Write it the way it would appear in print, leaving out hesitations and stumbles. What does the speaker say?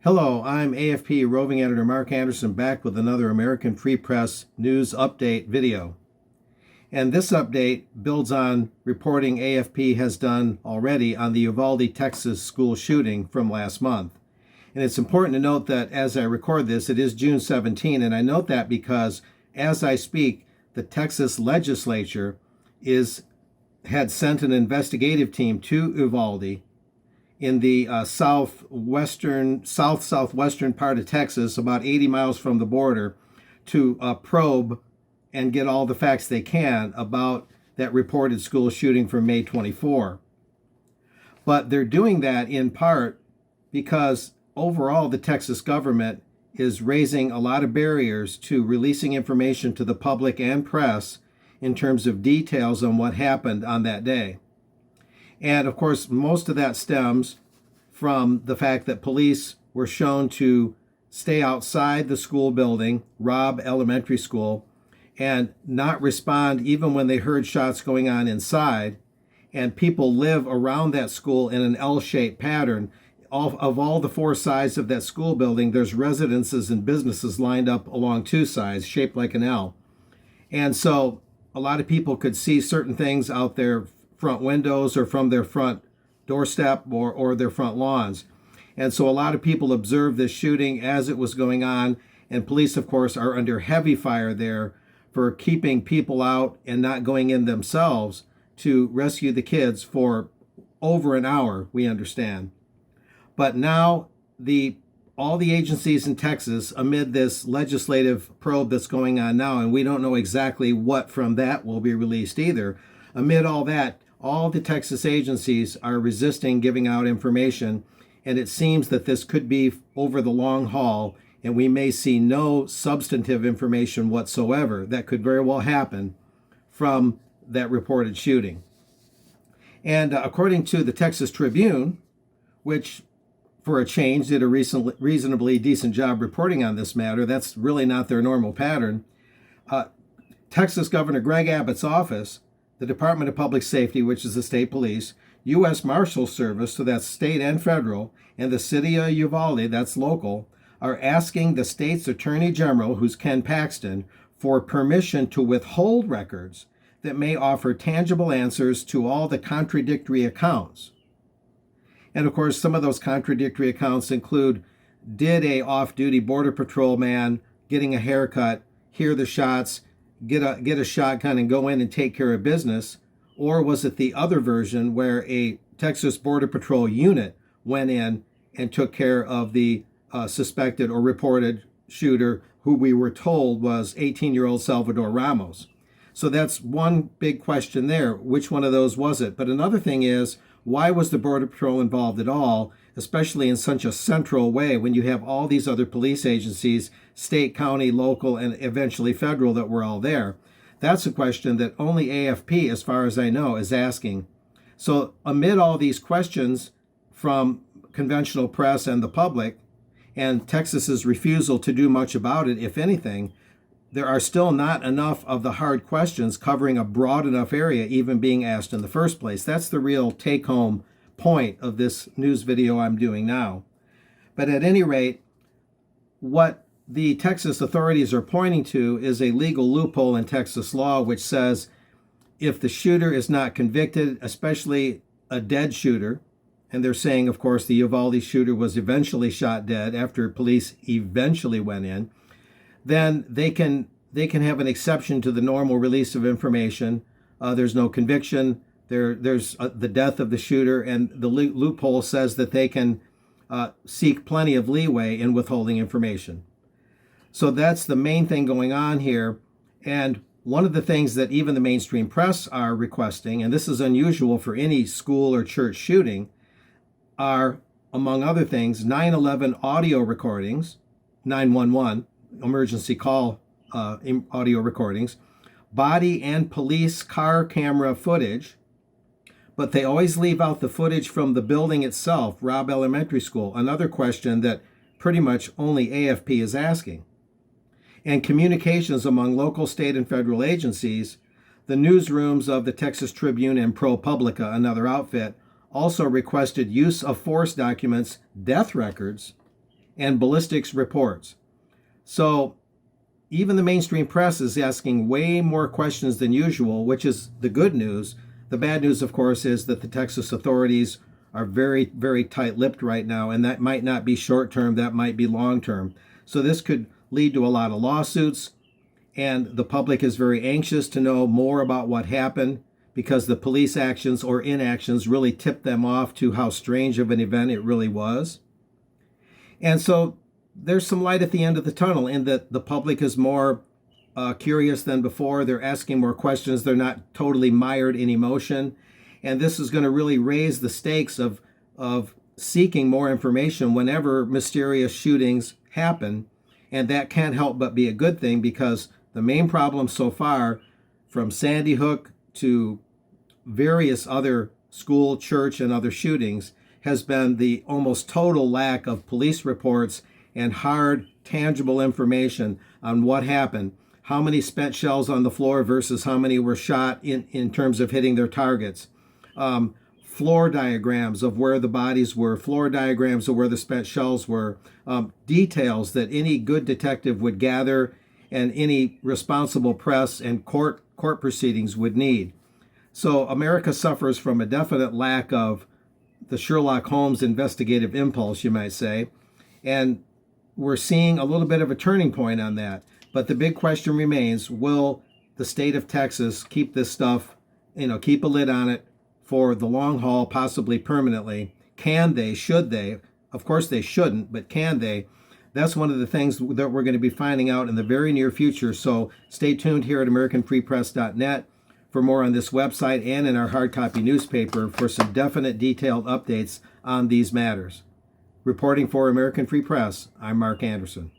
Hello, I'm AFP roving editor Mark Anderson back with another American Free Press news update video. And this update builds on reporting AFP has done already on the Uvalde, Texas school shooting from last month. And it's important to note that as I record this, it is June 17, and I note that because as I speak, the Texas Legislature had sent an investigative team to Uvalde in the southwestern part of Texas, about 80 miles from the border, to probe and get all the facts they can about that reported school shooting from May 24. But they're doing that in part because overall the Texas government is raising a lot of barriers to releasing information to the public and press in terms of details on what happened on that day. And of course, most of that stems from the fact that police were shown to stay outside the school building, Robb Elementary School, and not respond even when they heard shots going on inside. And people live around that school in an L-shaped pattern. Of all the four sides of that school building, there's residences and businesses lined up along two sides, shaped like an L. And so a lot of people could see certain things out their front windows or from their front doorstep or their front lawns. And so a lot of people observed this shooting as it was going on, and police, of course, are under heavy fire there for keeping people out and not going in themselves to rescue the kids for over an hour, we understand. But now all the agencies in Texas, amid this legislative probe that's going on now, and we don't know exactly what from that will be released either, amid all that, all the Texas agencies are resisting giving out information, and it seems that this could be over the long haul, and we may see no substantive information whatsoever that could very well happen from that reported shooting. And according to the Texas Tribune, which for a change did a reasonably decent job reporting on this matter, that's really not their normal pattern, Texas Governor Greg Abbott's office, the Department of Public Safety, which is the state police, U.S. Marshals Service, so that's state and federal, and the city of Uvalde, that's local, are asking the state's Attorney General, who's Ken Paxton, for permission to withhold records that may offer tangible answers to all the contradictory accounts. And of course, some of those contradictory accounts include, did a off-duty Border Patrol man getting a haircut hear the shots, get a shotgun and go in and take care of business? Or was it the other version where a Texas Border Patrol unit went in and took care of the suspected or reported shooter, who we were told was 18-year-old Salvador Ramos? So that's one big question there. Which one of those was it? But another thing is, why was the Border Patrol involved at all, especially in such a central way when you have all these other police agencies, state, county, local, and eventually federal, that were all there? That's a question that only AFP, as far as I know, is asking. So amid all these questions from conventional press and the public, and Texas's refusal to do much about it, if anything, there are still not enough of the hard questions covering a broad enough area even being asked in the first place. That's the real take-home point of this news video I'm doing now. But at any rate, what the Texas authorities are pointing to is a legal loophole in Texas law which says if the shooter is not convicted, especially a dead shooter, and they're saying, of course, the Uvalde shooter was eventually shot dead after police eventually went in, then they can have an exception to the normal release of information. There's no conviction. There's the death of the shooter, and the loophole says that they can seek plenty of leeway in withholding information. So that's the main thing going on here. And one of the things that even the mainstream press are requesting, and this is unusual for any school or church shooting, are, among other things, 9/11 audio recordings, 911 emergency call audio recordings, body and police car camera footage, but they always leave out the footage from the building itself, Robb Elementary School, another question that pretty much only AFP is asking. And communications among local, state, and federal agencies. The newsrooms of the Texas Tribune and ProPublica, another outfit, also requested use of force documents, death records, and ballistics reports. So even the mainstream press is asking way more questions than usual, which is the good news. The bad news, of course, is that the Texas authorities are very, very tight-lipped right now, and that might not be short-term, that might be long-term. So this could lead to a lot of lawsuits, and the public is very anxious to know more about what happened because the police actions or inactions really tipped them off to how strange of an event it really was. And so there's some light at the end of the tunnel in that the public is more curious than before. They're asking more questions. They're not totally mired in emotion. And this is going to really raise the stakes of seeking more information whenever mysterious shootings happen. And that can't help but be a good thing, because the main problem so far, from Sandy Hook to various other school, church, and other shootings, has been the almost total lack of police reports and hard, tangible information on what happened. How many spent shells on the floor versus how many were shot in terms of hitting their targets. Floor diagrams of where the bodies were, floor diagrams of where the spent shells were, details that any good detective would gather and any responsible press and court proceedings would need. So America suffers from a definite lack of the Sherlock Holmes investigative impulse, you might say, and we're seeing a little bit of a turning point on that. But the big question remains, will the state of Texas keep this stuff, keep a lid on it for the long haul, possibly permanently? Can they? Should they? Of course they shouldn't, but can they? That's one of the things that we're going to be finding out in the very near future. So stay tuned here at AmericanFreePress.net for more on this website and in our hard copy newspaper for some definite detailed updates on these matters. Reporting for American Free Press, I'm Mark Anderson.